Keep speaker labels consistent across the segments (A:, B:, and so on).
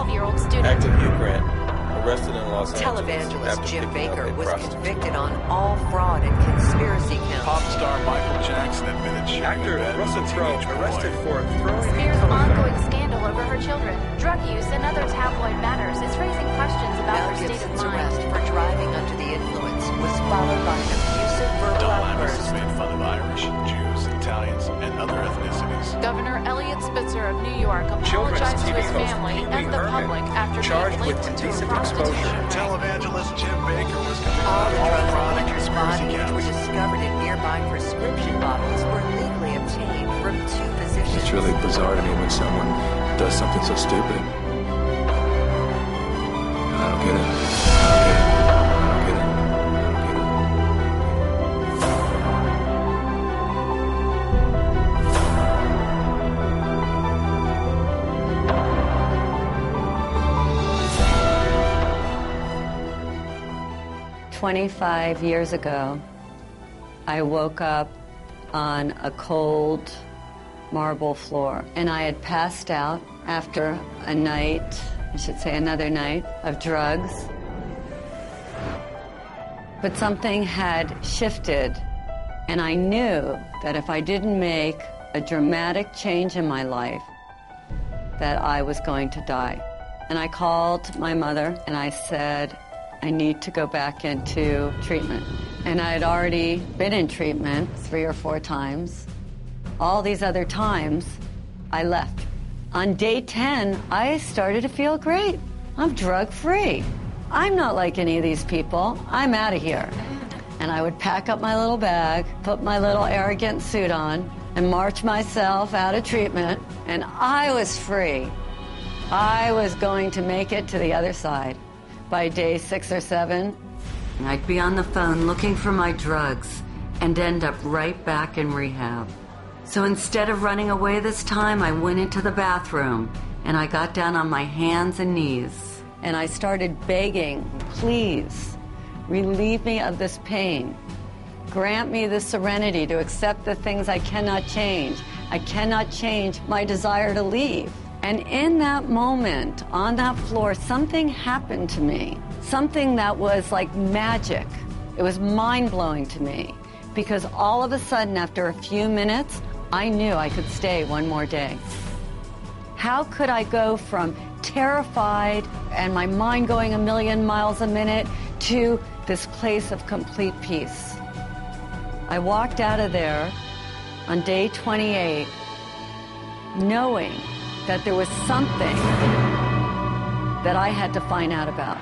A: 12-year-old student.
B: Active youth grant. Arrested in Los Angeles.
C: Televangelist Jim Bakker was convicted on all fraud and conspiracy counts.
D: Pop star Michael Jackson admitted she
B: Actor Russell Crowe arrested for throwing.
A: Spears' ongoing scandal over her children, drug use, and other tabloid matters is raising questions about her state of
C: Gibson's
A: mind.
C: arrest for driving under the influence was followed by an abusive verbal
D: Don Imus
C: outburst.
D: has made fun of Irish, Jews, Italians, and other ethnicities.
A: Governor Elliot Spitzer of New York apologized to his family and the public after
B: charged
A: being
B: with
A: linked to a
B: indecent
A: prostitution ring.
D: Televangelist Jim Bakker was
C: All the
D: convicted of
C: drugs
D: fraud
C: in
D: and
C: Baker's
D: conspiracy
C: body, which were
D: counts.
C: discovered in nearby prescription bottles, were legally obtained from two physicians.
E: It's really bizarre to me when someone does something so stupid. I don't get it.
F: I 25 years ago, I woke up on a cold marble floor, and I had passed out after a night, I should say another night, of drugs. But something had shifted, and I knew that if I didn't make a dramatic change in my life, that I was going to die. And I called my mother, and I said, I need to go back into treatment. And I had already been in treatment 3 or 4 times. All these other times, I left. On day 10, I started to feel great. I'm drug-free. I'm not like any of these people. I'm out of here. And I would pack up my little bag, put my little arrogant suit on, and march myself out of treatment, and I was free. I was going to make it to the other side. By day 6 or 7, I'd be on the phone looking for my drugs and end up right back in rehab. So instead of running away this time, I went into the bathroom and I got down on my hands and knees and I started begging, please, relieve me of this pain. Grant me the serenity to accept the things I cannot change. I cannot change my desire to leave. And in that moment, on that floor, something happened to me. Something that was like magic. It was mind-blowing to me. Because all of a sudden, after a few minutes, I knew I could stay one more day. How could I go from terrified and my mind going a million miles a minute to this place of complete peace? I walked out of there on day 28 knowing that there was something that I had to find out about.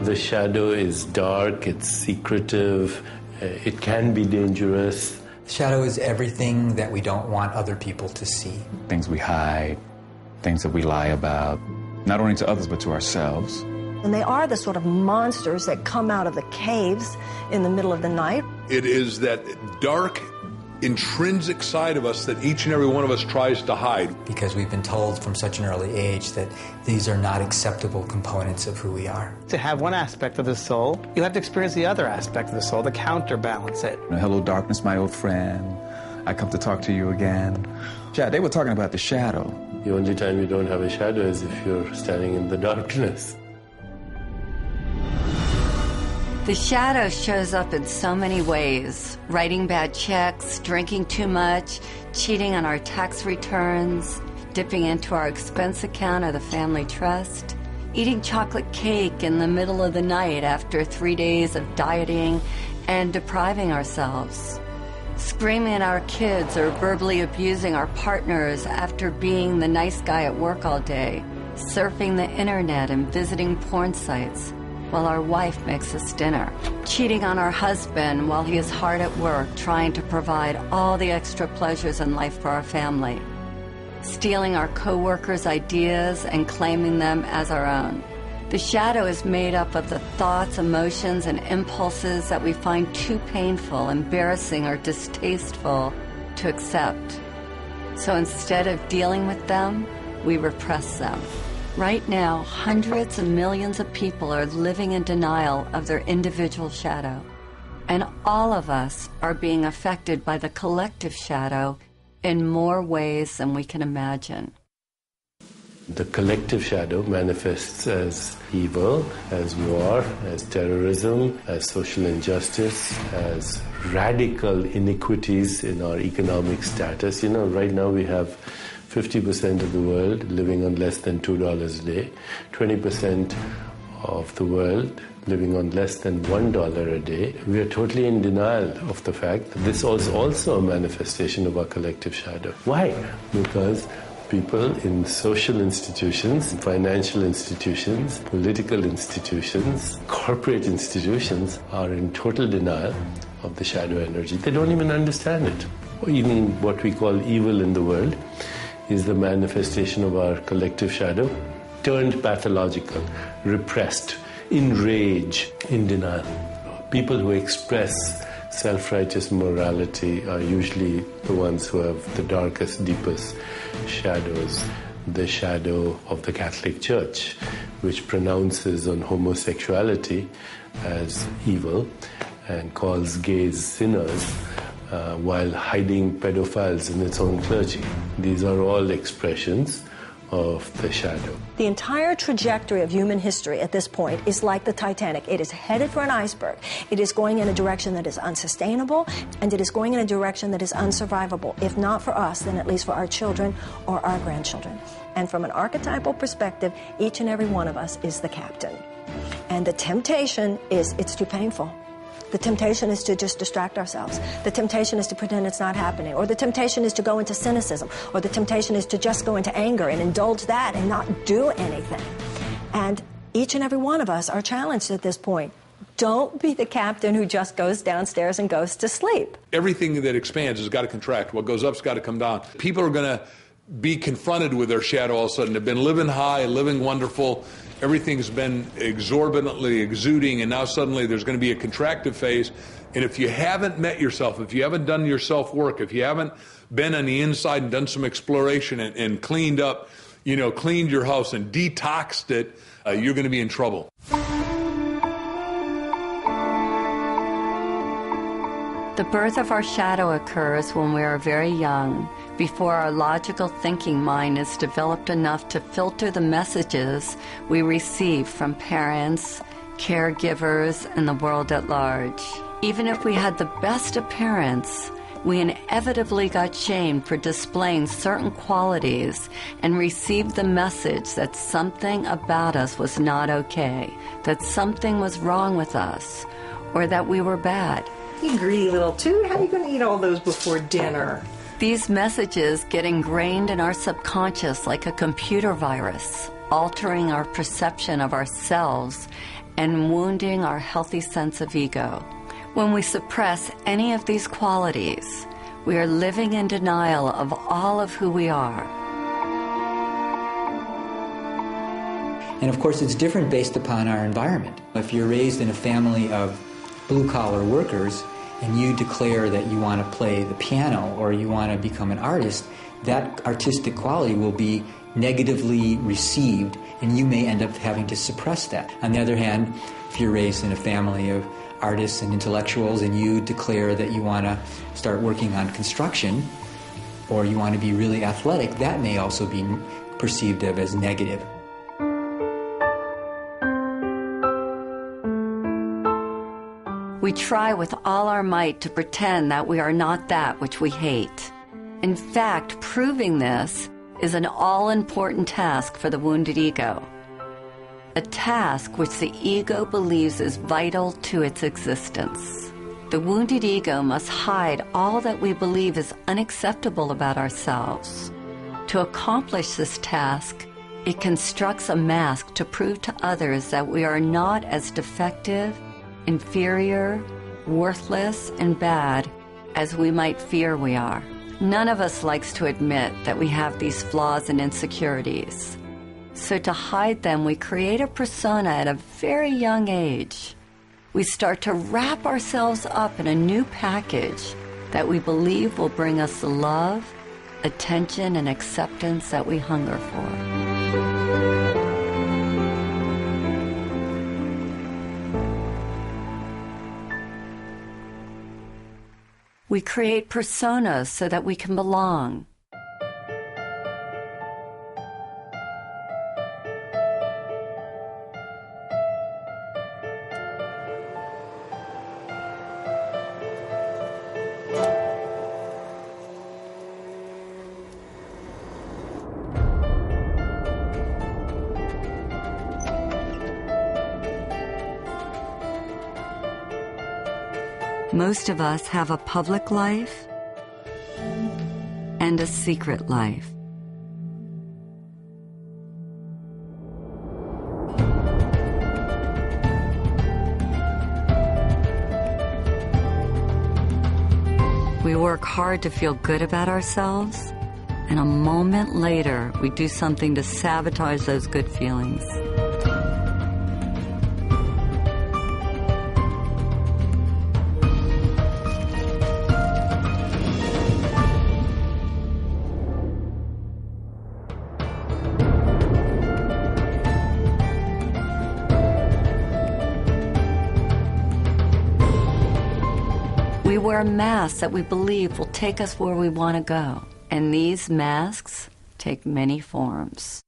G: The shadow is dark, it's secretive, it can be dangerous.
H: Shadow is everything that we don't want other people to see.
E: Things we hide, things that we lie about, not only to others but to ourselves.
I: And they are the sort of monsters that come out of the caves in the middle of the night.
J: It is that dark, intrinsic side of us that each and every one of us tries to hide.
H: Because we've been told from such an early age that these are not acceptable components of who we are.
K: To have one aspect of the soul, you have to experience the other aspect of the soul to counterbalance it.
E: Hello, darkness, my old friend. I come to talk to you again. Chad, they were talking about the shadow.
G: The only time you don't have a shadow is if you're standing in the darkness.
F: The shadow shows up in so many ways. Writing bad checks, drinking too much, cheating on our tax returns, dipping into our expense account or the family trust, eating chocolate cake in the middle of the night after 3 days of dieting and depriving ourselves, screaming at our kids or verbally abusing our partners after being the nice guy at work all day, surfing the internet and visiting porn sites while our wife makes us dinner, cheating on our husband while he is hard at work trying to provide all the extra pleasures in life for our family, stealing our co-workers' ideas and claiming them as our own. The shadow is made up of the thoughts, emotions, and impulses that we find too painful, embarrassing, or distasteful to accept. So instead of dealing with them, we repress them. Right now, hundreds of millions of people are living in denial of their individual shadow. And all of us are being affected by the collective shadow in more ways than we can imagine.
G: The collective shadow manifests as evil, as war, as terrorism, as social injustice, as radical iniquities in our economic status. You know, right now we have 50% of the world living on less than $2 a day, 20% of the world living on less than $1 a day. We are totally in denial of the fact that this is also a manifestation of our collective shadow. Why? Because people in social institutions, financial institutions, political institutions, corporate institutions are in total denial of the shadow energy. They don't even understand it. Even what we call evil in the world is the manifestation of our collective shadow, turned pathological, repressed, in rage, in denial. People who express self-righteous morality are usually the ones who have the darkest, deepest shadows. The shadow of the Catholic Church, which pronounces on homosexuality as evil and calls gays sinners, while hiding pedophiles in its own clergy. These are all expressions of the shadow.
I: The entire trajectory of human history at this point is like the Titanic. It is headed for an iceberg. It is going in a direction that is unsustainable, and it is going in a direction that is unsurvivable. If not for us, then at least for our children or our grandchildren. And from an archetypal perspective, each and every one of us is the captain. And the temptation is, it's too painful. The temptation is to just distract ourselves. The temptation is to pretend it's not happening. Or the temptation is to go into cynicism. Or the temptation is to just go into anger and indulge that and not do anything. And each and every one of us are challenged at this point. Don't be the captain who just goes downstairs and goes to sleep.
J: Everything that expands has got to contract. What goes up's got to come down. People are going to be confronted with their shadow all of a sudden. They've been living high, living wonderful. Everything's been exorbitantly exuding, and now suddenly there's going to be a contractive phase. And if you haven't met yourself, if you haven't done your self-work, if you haven't been on the inside and done some exploration and cleaned up, cleaned your house and detoxed it, you're going to be in trouble.
F: The birth of our shadow occurs when we are very young, before our logical thinking mind is developed enough to filter the messages we receive from parents, caregivers, and the world at large. Even if we had the best appearance, we inevitably got shamed for displaying certain qualities and received the message that something about us was not okay, that something was wrong with us, or that we were bad.
L: You greedy little toot, how are you going to eat all those before dinner?
F: These messages get ingrained in our subconscious like a computer virus, altering our perception of ourselves and wounding our healthy sense of ego. When we suppress any of these qualities, we are living in denial of all of who we are.
H: And of course, it's different based upon our environment. If you're raised in a family of blue-collar workers, and you declare that you want to play the piano or you want to become an artist, that artistic quality will be negatively received, and you may end up having to suppress that. On the other hand, if you're raised in a family of artists and intellectuals and you declare that you want to start working on construction or you want to be really athletic, that may also be perceived of as negative.
F: We try with all our might to pretend that we are not that which we hate. In fact, proving this is an all-important task for the wounded ego. A task which the ego believes is vital to its existence. The wounded ego must hide all that we believe is unacceptable about ourselves. To accomplish this task, it constructs a mask to prove to others that we are not as defective, inferior, worthless, and bad as we might fear we are. None of us likes to admit that we have these flaws and insecurities. So to hide them, we create a persona at a very young age. We start to wrap ourselves up in a new package that we believe will bring us the love, attention, and acceptance that we hunger for. We create personas so that we can belong. Most of us have a public life and a secret life. We work hard to feel good about ourselves, and a moment later, we do something to sabotage those good feelings. We wear masks that we believe will take us where we want to go. And these masks take many forms.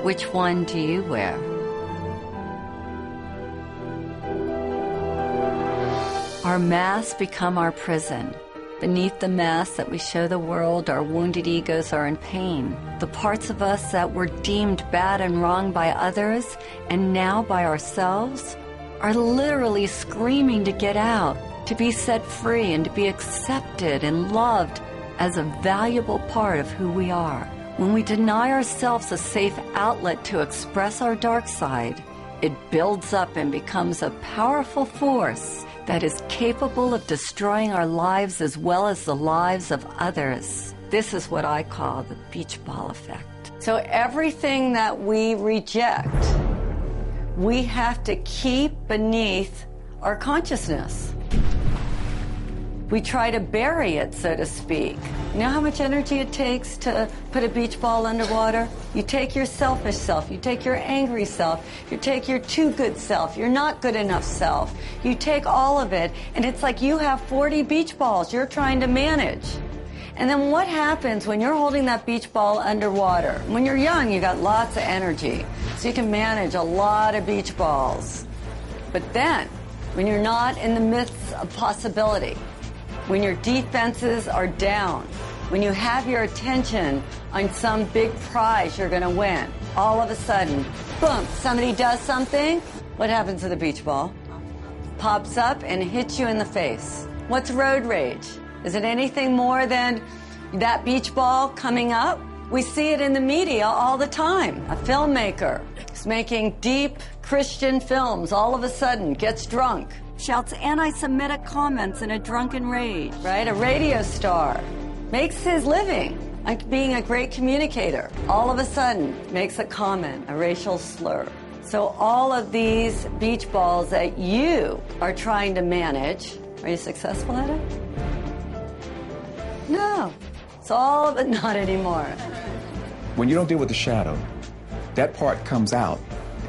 F: Which one do you wear? Our masks become our prison. Beneath the mask that we show the world, our wounded egos are in pain. The parts of us that were deemed bad and wrong by others, and now by ourselves, are literally screaming to get out, to be set free, and to be accepted and loved as a valuable part of who we are. When we deny ourselves a safe outlet to express our dark side, it builds up and becomes a powerful force that is capable of destroying our lives as well as the lives of others. This is what I call the beach ball effect. So everything that we reject, we have to keep beneath our consciousness. We try to bury it, so to speak. You know how much energy it takes to put a beach ball underwater? You take your selfish self, you take your angry self, you take your too good self, your not good enough self. You take all of it, and it's like you have 40 beach balls you're trying to manage. And then what happens when you're holding that beach ball underwater? When you're young, you got lots of energy, so you can manage a lot of beach balls. But then, when you're not in the midst of possibility, when your defenses are down, when you have your attention on some big prize you're going to win, all of a sudden, boom, somebody does something. What happens to the beach ball? Pops up and hits you in the face. What's road rage? Is it anything more than that beach ball coming up? We see it in the media all the time. A filmmaker is making deep Christian films, all of a sudden gets drunk, shouts anti-Semitic comments in a drunken rage, right? A radio star makes his living like being a great communicator. All of a sudden makes a comment, a racial slur. So all of these beach balls that you are trying to manage, are you successful at it? No. It's all of it not anymore.
E: When you don't deal with the shadow, that part comes out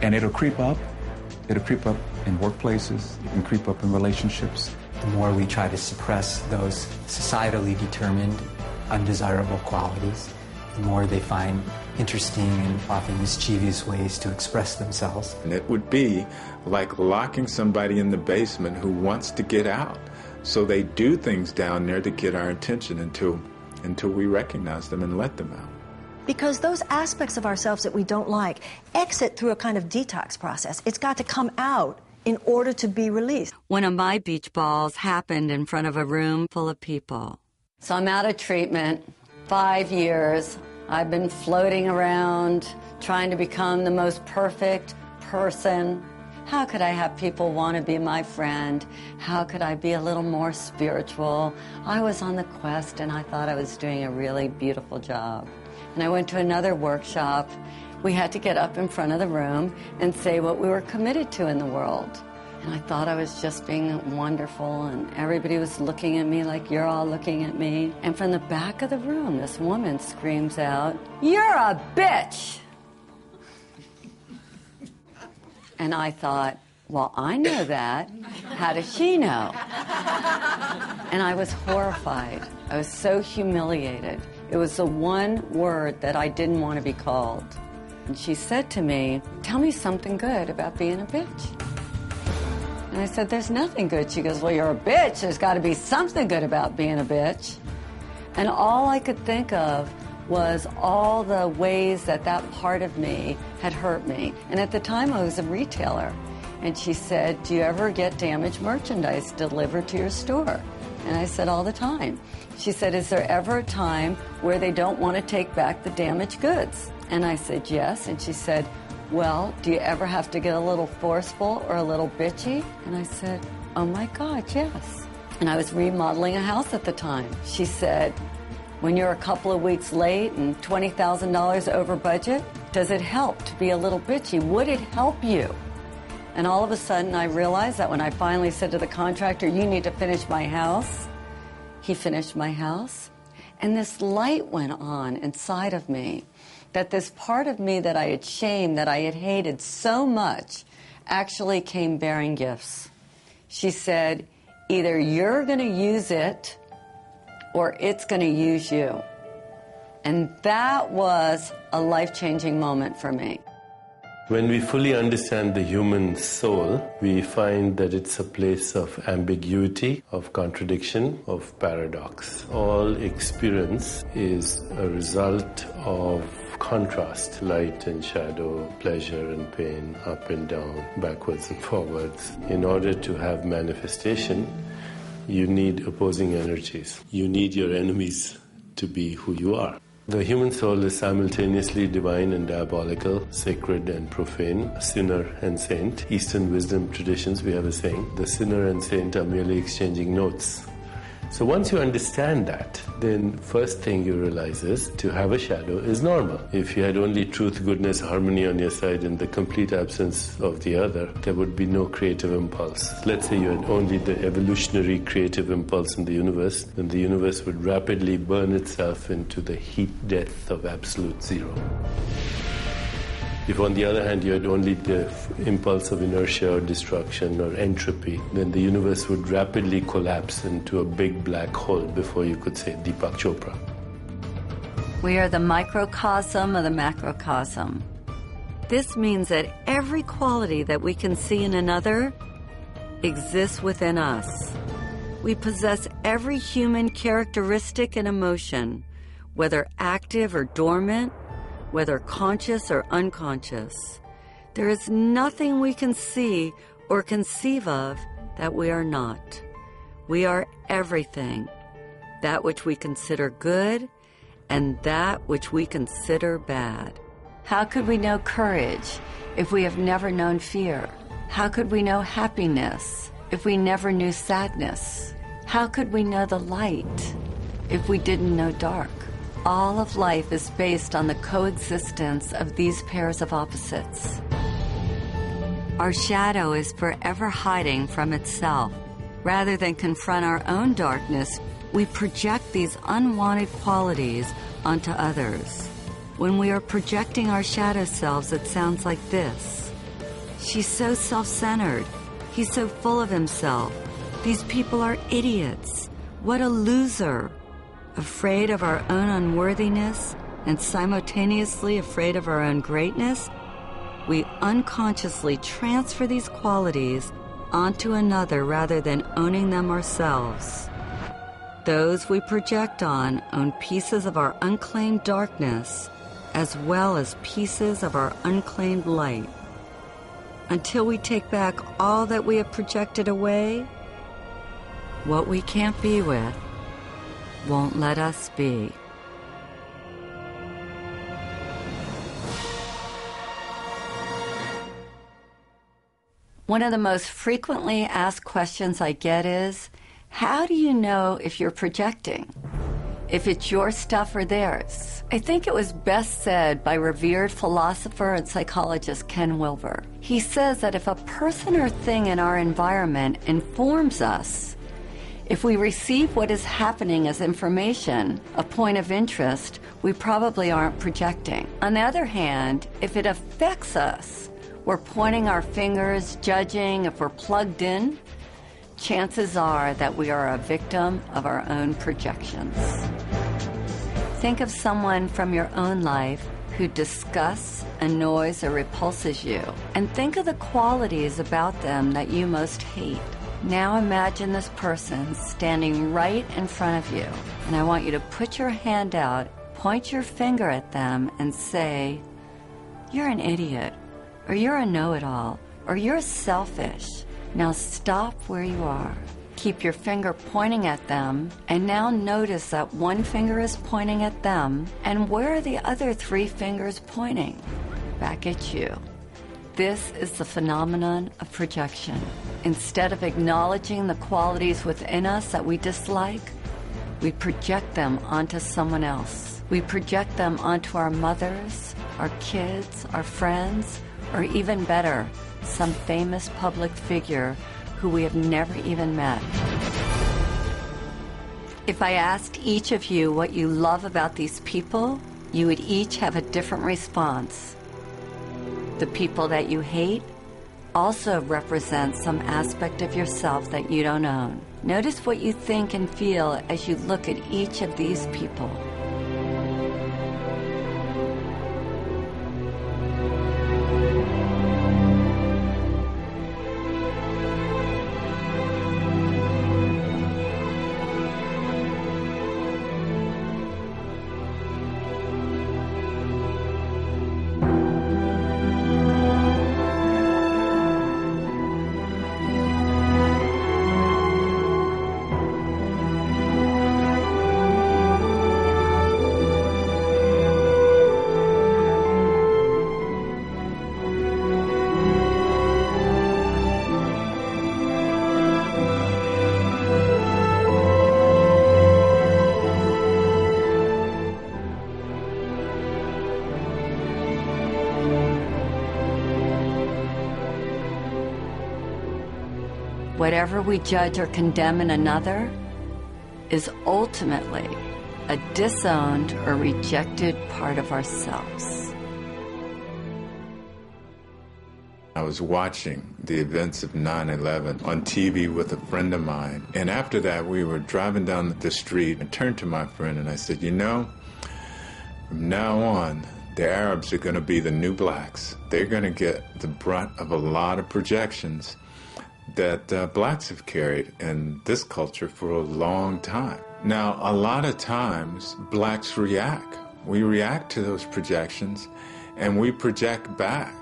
E: and it'll creep up. It'll creep up in workplaces, it can creep up in relationships.
H: The more we try to suppress those societally determined, undesirable qualities, the more they find interesting and often mischievous ways to express themselves.
M: And it would be like locking somebody in the basement who wants to get out. So they do things down there to get our attention until we recognize them and let them out.
I: Because those aspects of ourselves that we don't like exit through a kind of detox process. It's got to come out in order to be released.
F: One of my beach balls happened in front of a room full of people. So I'm out of treatment, 5 years. I've been floating around, trying to become the most perfect person. How could I have people want to be my friend? How could I be a little more spiritual? I was on the quest, and I thought I was doing a really beautiful job. And I went to another workshop. We had to get up in front of the room and say what we were committed to in the world. And I thought I was just being wonderful, and everybody was looking at me like you're all looking at me. And from the back of the room, this woman screams out, "You're a bitch!" And I thought, well, I know that. How does she know? And I was horrified. I was so humiliated. It was the one word that I didn't want to be called. And she said to me, "Tell me something good about being a bitch." And I said, "There's nothing good." She goes, "Well, you're a bitch. There's got to be something good about being a bitch." And all I could think of was all the ways that that part of me had hurt me. And at the time, I was a retailer. And she said, "Do you ever get damaged merchandise delivered to your store?" And I said, "All the time." She said, "Is there ever a time where they don't want to take back the damaged goods?" And I said, "Yes." And she said, "Well, do you ever have to get a little forceful or a little bitchy?" And I said, "Oh my God, yes." And I was remodeling a house at the time. She said, "When you're a couple of weeks late and $20,000 over budget, does it help to be a little bitchy? Would it help you?" And all of a sudden I realized that when I finally said to the contractor, "You need to finish my house," he finished my house. And this light went on inside of me, that this part of me that I had shamed, that I had hated so much, actually came bearing gifts. She said, "Either you're going to use it or it's going to use you." And that was a life-changing moment for me.
G: When we fully understand the human soul, we find that it's a place of ambiguity, of contradiction, of paradox. All experience is a result of contrast, light and shadow, pleasure and pain, up and down, backwards and forwards. In order to have manifestation, you need opposing energies. You need your enemies to be who you are. The human soul is simultaneously divine and diabolical, sacred and profane, sinner and saint. Eastern wisdom traditions, we have a saying, the sinner and saint are merely exchanging notes. So once you understand that, then first thing you realize is to have a shadow is normal. If you had only truth, goodness, harmony on your side and the complete absence of the other, there would be no creative impulse. Let's say you had only the evolutionary creative impulse in the universe, then the universe would rapidly burn itself into the heat death of absolute zero. If on the other hand you had only the impulse of inertia or destruction or entropy, then the universe would rapidly collapse into a big black hole before you could say Deepak Chopra.
F: We are the microcosm of the macrocosm. This means that every quality that we can see in another exists within us. We possess every human characteristic and emotion, whether active or dormant, whether conscious or unconscious. There is nothing we can see or conceive of that we are not. We are everything, that which we consider good and that which we consider bad. How could we know courage if we have never known fear? How could we know happiness if we never knew sadness? How could we know the light if we didn't know dark? All of life is based on the coexistence of these pairs of opposites. Our shadow is forever hiding from itself. Rather than confront our own darkness, we project these unwanted qualities onto others. When we are projecting our shadow selves, it sounds like this. She's so self-centered. He's so full of himself. These people are idiots. What a loser. Afraid of our own unworthiness and simultaneously afraid of our own greatness, we unconsciously transfer these qualities onto another rather than owning them ourselves. Those we project on own pieces of our unclaimed darkness as well as pieces of our unclaimed light. Until we take back all that we have projected away, what we can't be with won't let us be. One of the most frequently asked questions I get is, how do you know if you're projecting? If it's your stuff or theirs? I think it was best said by revered philosopher and psychologist Ken Wilber. He says that if a person or thing in our environment informs us, if we receive what is happening as information, a point of interest, we probably aren't projecting. On the other hand, if it affects us, we're pointing our fingers, judging if we're plugged in, chances are that we are a victim of our own projections. Think of someone from your own life who disgusts, annoys, or repulses you, and think of the qualities about them that you most hate. Now imagine this person standing right in front of you, and I want you to put your hand out, point your finger at them, and say, "You're an idiot," or "You're a know-it-all," or "You're selfish." Now stop where you are. Keep your finger pointing at them, and now notice that one finger is pointing at them, and where are the other 3 fingers pointing? Back at you. This is the phenomenon of projection. Instead of acknowledging the qualities within us that we dislike, we project them onto someone else. We project them onto our mothers, our kids, our friends, or even better, some famous public figure who we have never even met. If I asked each of you what you love about these people, you would each have a different response. The people that you hate also represent some aspect of yourself that you don't own. Notice what you think and feel as you look at each of these people. Whatever we judge or condemn in another is ultimately a disowned or rejected part of ourselves.
M: I was watching the events of 9/11 on TV with a friend of mine, and after that we were driving down the street. I turned to my friend and I said, "You know, from now on, the Arabs are going to be the new blacks. They're going to get the brunt of a lot of projections that blacks have carried in this culture for a long time." Now, a lot of times, blacks react. We react to those projections, and we project back.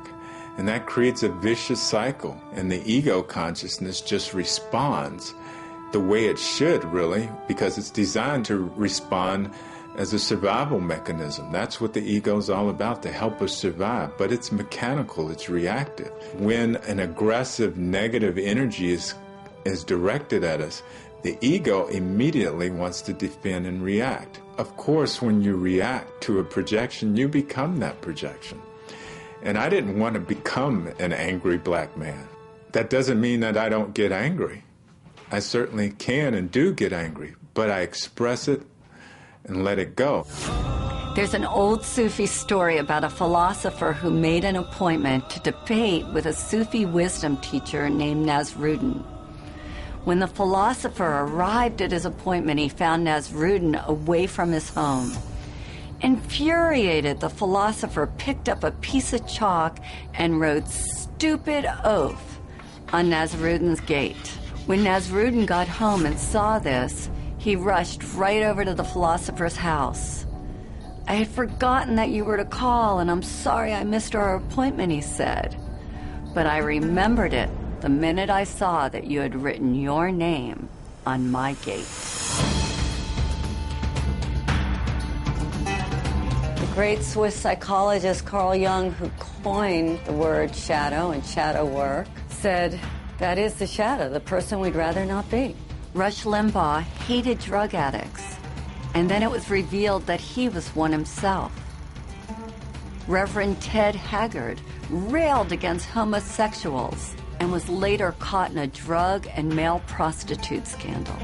M: And that creates a vicious cycle. And the ego consciousness just responds the way it should, really, because it's designed to respond as a survival mechanism. That's what the ego is all about, to help us survive. But it's mechanical, it's reactive. When an aggressive, negative energy is directed at us, the ego immediately wants to defend and react. Of course, when you react to a projection, you become that projection. And I didn't want to become an angry black man. That doesn't mean that I don't get angry. I certainly can and do get angry, but I express it and let it go.
F: There's an old Sufi story about a philosopher who made an appointment to debate with a Sufi wisdom teacher named Nasruddin. When the philosopher arrived at his appointment, he found Nasruddin away from his home. Infuriated, the philosopher picked up a piece of chalk and wrote "stupid oaf" on Nasruddin's gate. When Nasruddin got home and saw this, he rushed right over to the philosopher's house. I had forgotten that you were to call, and I'm sorry I missed our appointment, he said. But I remembered it the minute I saw that you had written your name on my gate. The great Swiss psychologist Carl Jung, who coined the word shadow and shadow work, said, that is the shadow, the person we'd rather not be. Rush Limbaugh hated drug addicts, and then it was revealed that he was one himself. Reverend Ted Haggard railed against homosexuals and was later caught in a drug and male prostitute scandal.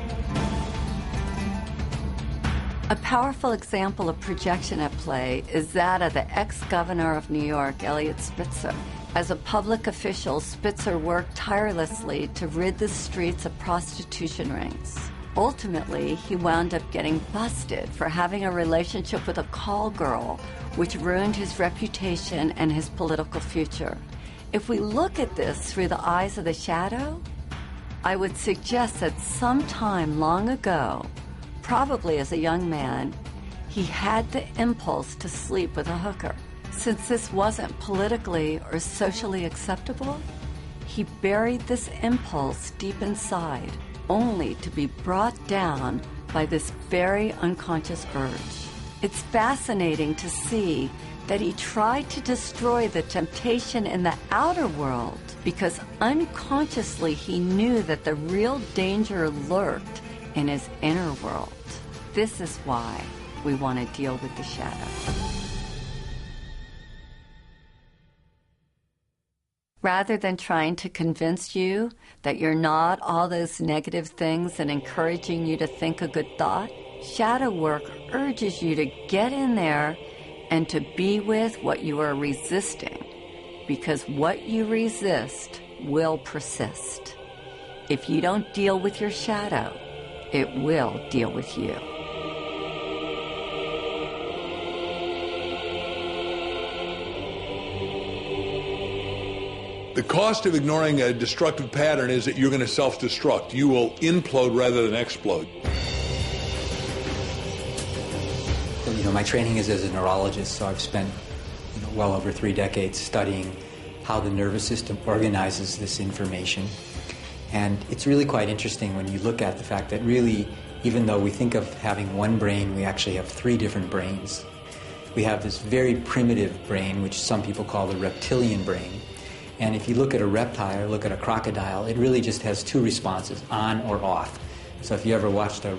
F: A powerful example of projection at play is that of the ex-governor of New York, Eliot Spitzer. As a public official, Spitzer worked tirelessly to rid the streets of prostitution rings. Ultimately, he wound up getting busted for having a relationship with a call girl, which ruined his reputation and his political future. If we look at this through the eyes of the shadow, I would suggest that sometime long ago, probably as a young man, he had the impulse to sleep with a hooker. Since this wasn't politically or socially acceptable, he buried this impulse deep inside, only to be brought down by this very unconscious urge. It's fascinating to see that he tried to destroy the temptation in the outer world because unconsciously he knew that the real danger lurked in his inner world. This is why we want to deal with the shadow. Rather than trying to convince you that you're not all those negative things and encouraging you to think a good thought, shadow work urges you to get in there and to be with what you are resisting, because what you resist will persist. If you don't deal with your shadow, it will deal with you.
J: The cost of ignoring a destructive pattern is that you're going to self-destruct. You will implode rather than explode.
H: My training is as a neurologist, so I've spent well over 3 decades studying how the nervous system organizes this information. And it's really quite interesting when you look at the fact that really, even though we think of having one brain, we actually have 3 different brains. We have this very primitive brain, which some people call the reptilian brain. And if you look at a reptile or look at a crocodile, it really just has 2 responses, on or off. So if you ever watched a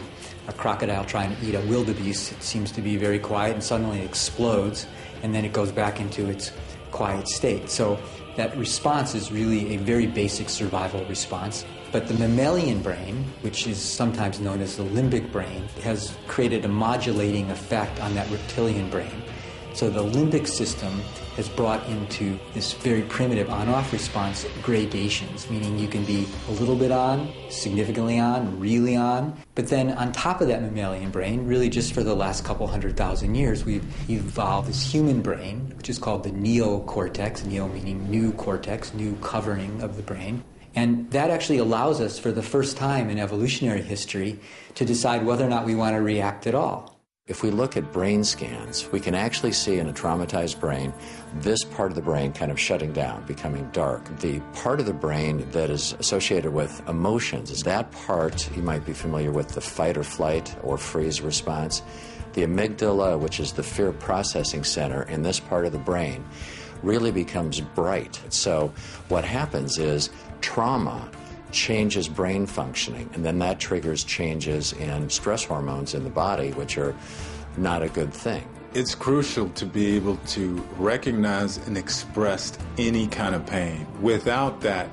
H: crocodile trying to eat a wildebeest, it seems to be very quiet and suddenly it explodes and then it goes back into its quiet state. So that response is really a very basic survival response. But the mammalian brain, which is sometimes known as the limbic brain, has created a modulating effect on that reptilian brain. So the limbic system has brought into this very primitive on-off response gradations, meaning you can be a little bit on, significantly on, really on. But then on top of that mammalian brain, really just for the last couple 100,000 years, we've evolved this human brain, which is called the neocortex, neo meaning new cortex, new covering of the brain. And that actually allows us for the first time in evolutionary history to decide whether or not we want to react at all.
N: If we look at brain scans, we can actually see in a traumatized brain this part of the brain kind of shutting down, becoming dark. The part of the brain that is associated with emotions is that part, you might be familiar with the fight or flight or freeze response. The amygdala, which is the fear processing center in this part of the brain, really becomes bright. So what happens is trauma changes brain functioning, and then that triggers changes in stress hormones in the body, which are not a good thing.
M: It's crucial to be able to recognize and express any kind of pain. Without that,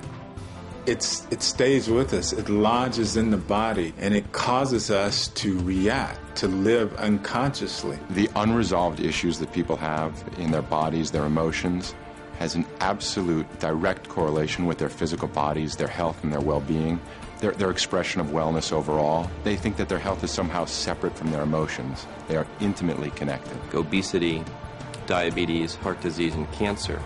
M: it stays with us, it lodges in the body, and it causes us to react, to live unconsciously.
O: The unresolved issues that people have in their bodies, their emotions, has an absolute direct correlation with their physical bodies, their health and their well-being, their expression of wellness overall. They think that their health is somehow separate from their emotions. They are intimately connected.
P: Obesity, diabetes, heart disease, and cancer,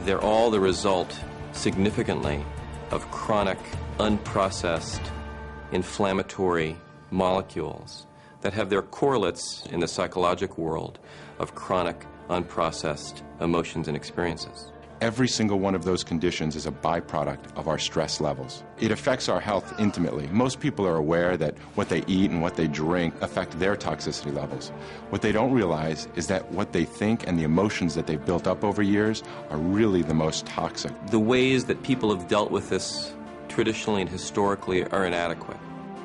P: they're all the result, significantly, of chronic, unprocessed, inflammatory molecules that have their correlates in the psychological world of chronic, unprocessed emotions and experiences.
O: Every single one of those conditions is a byproduct of our stress levels. It affects our health intimately. Most people are aware that what they eat and what they drink affect their toxicity levels. What they don't realize is that what they think and the emotions that they've built up over years are really the most toxic.
P: The ways that people have dealt with this traditionally and historically are inadequate.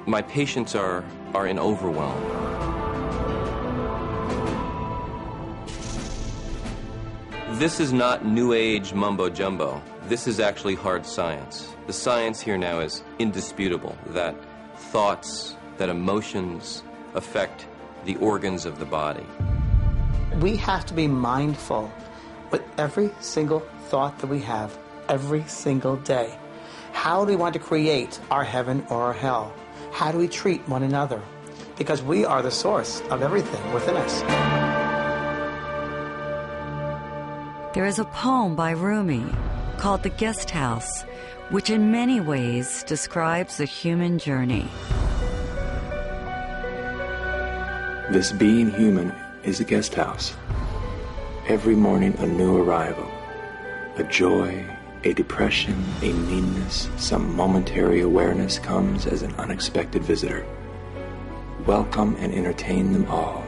P: My patients are in overwhelm. This is not New Age mumbo-jumbo. This is actually hard science. The science here now is indisputable, that thoughts, that emotions affect the organs of the body.
K: We have to be mindful with every single thought that we have every single day. How do we want to create our heaven or our hell? How do we treat one another? Because we are the source of everything within us.
F: There is a poem by Rumi called The Guest House, which in many ways describes the human journey.
Q: This being human is a guest house. Every morning a new arrival, a joy, a depression, a meanness, some momentary awareness comes as an unexpected visitor. Welcome and entertain them all.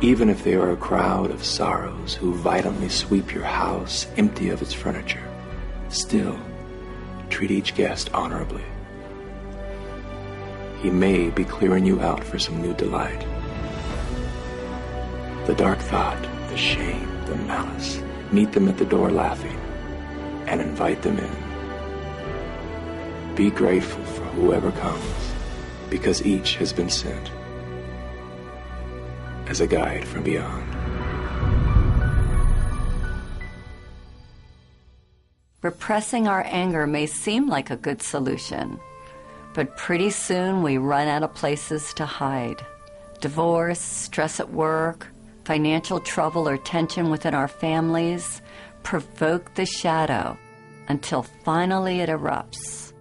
Q: Even if they are a crowd of sorrows who violently sweep your house empty of its furniture, still treat each guest honorably. He may be clearing you out for some new delight. The dark thought, the shame, the malice, meet them at the door laughing and invite them in. Be grateful for whoever comes, because each has been sent as a guide from beyond.
F: Repressing our anger may seem like a good solution, but pretty soon we run out of places to hide. Divorce, stress at work, financial trouble or tension within our families provoke the shadow until finally it erupts.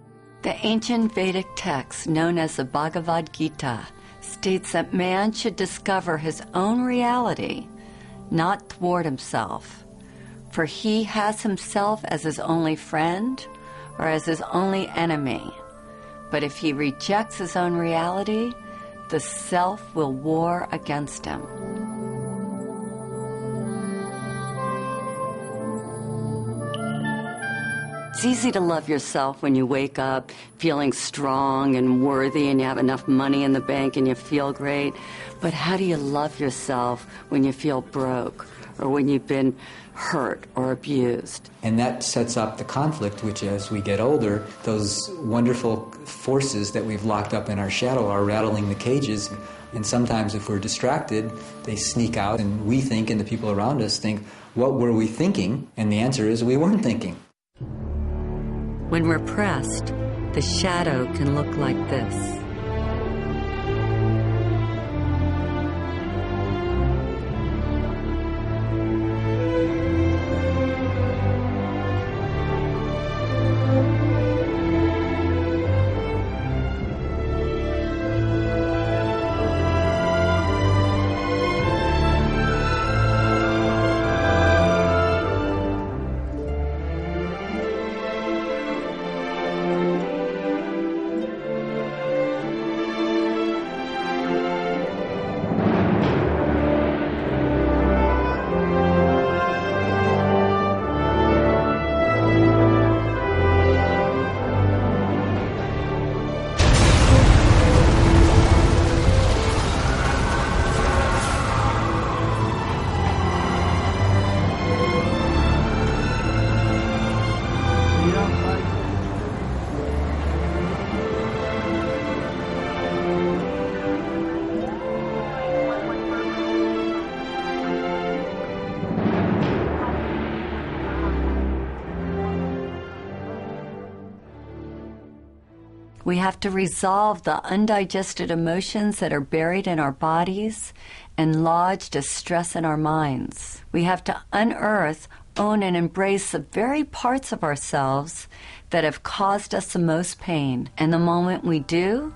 F: The ancient Vedic text known as the Bhagavad Gita states that man should discover his own reality, not thwart himself, for he has himself as his only friend or as his only enemy. But if he rejects his own reality, the self will war against him. It's easy to love yourself when you wake up feeling strong and worthy and you have enough money in the bank and you feel great. But how do you love yourself when you feel broke or when you've been hurt or abused?
H: And that sets up the conflict, which as we get older, those wonderful forces that we've locked up in our shadow are rattling the cages. And sometimes if we're distracted, they sneak out and we think, and the people around us think, what were we thinking? And the answer is we weren't thinking.
F: When repressed, the shadow can look like this. We have to resolve the undigested emotions that are buried in our bodies and lodged as stress in our minds. We have to unearth own and embrace the very parts of ourselves that have caused us the most pain. And the moment we do,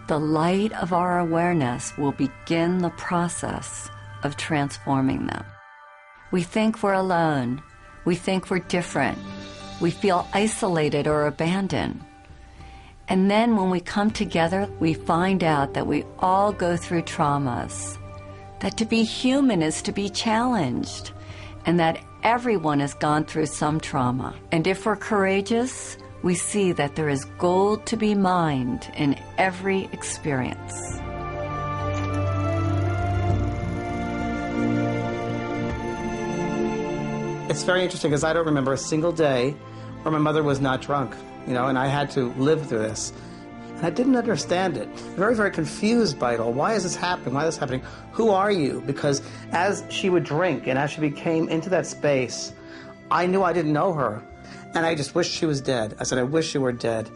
F: the light of our awareness will begin the process of transforming them. We think we're alone. We think we're different. We feel isolated or abandoned. And then when we come together, we find out that we all go through traumas, that to be human is to be challenged, and that everyone has gone through some trauma. And if we're courageous, we see that there is gold to be mined in every experience.
K: It's very interesting because I don't remember a single day where my mother was not drunk, and I had to live through this. And I didn't understand it. Very, very confused by it all. Why is this happening? Why is this happening? Who are you? Because as she would drink and as she became into that space, I knew I didn't know her. And I just wished she was dead. I said, I wish you were dead.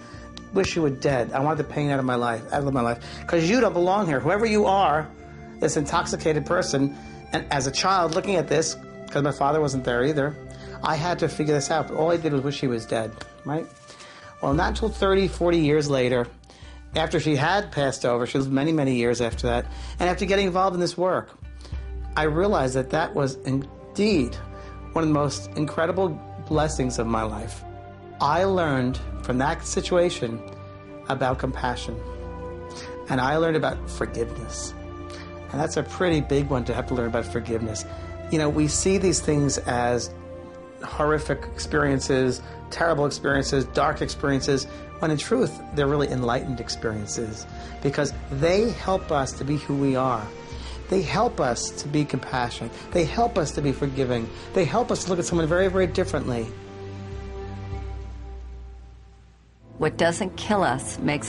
K: Wish you were dead. I want the pain out of my life, Because you don't belong here. Whoever you are, this intoxicated person, and as a child looking at this, because my father wasn't there either, I had to figure this out. But all I did was wish she was dead, right? Well, not until 30, 40 years later, after she had passed over, she was many, many years after that, and after getting involved in this work, I realized that that was indeed one of the most incredible blessings of my life. I learned from that situation about compassion, and I learned about forgiveness. And that's a pretty big one to have to learn about forgiveness. We see these things as horrific experiences, terrible experiences, dark experiences, when in truth, they're really enlightened experiences because they help us to be who we are. They help us to be compassionate. They help us to be forgiving. They help us to look at someone very, very differently.
F: What doesn't kill us makes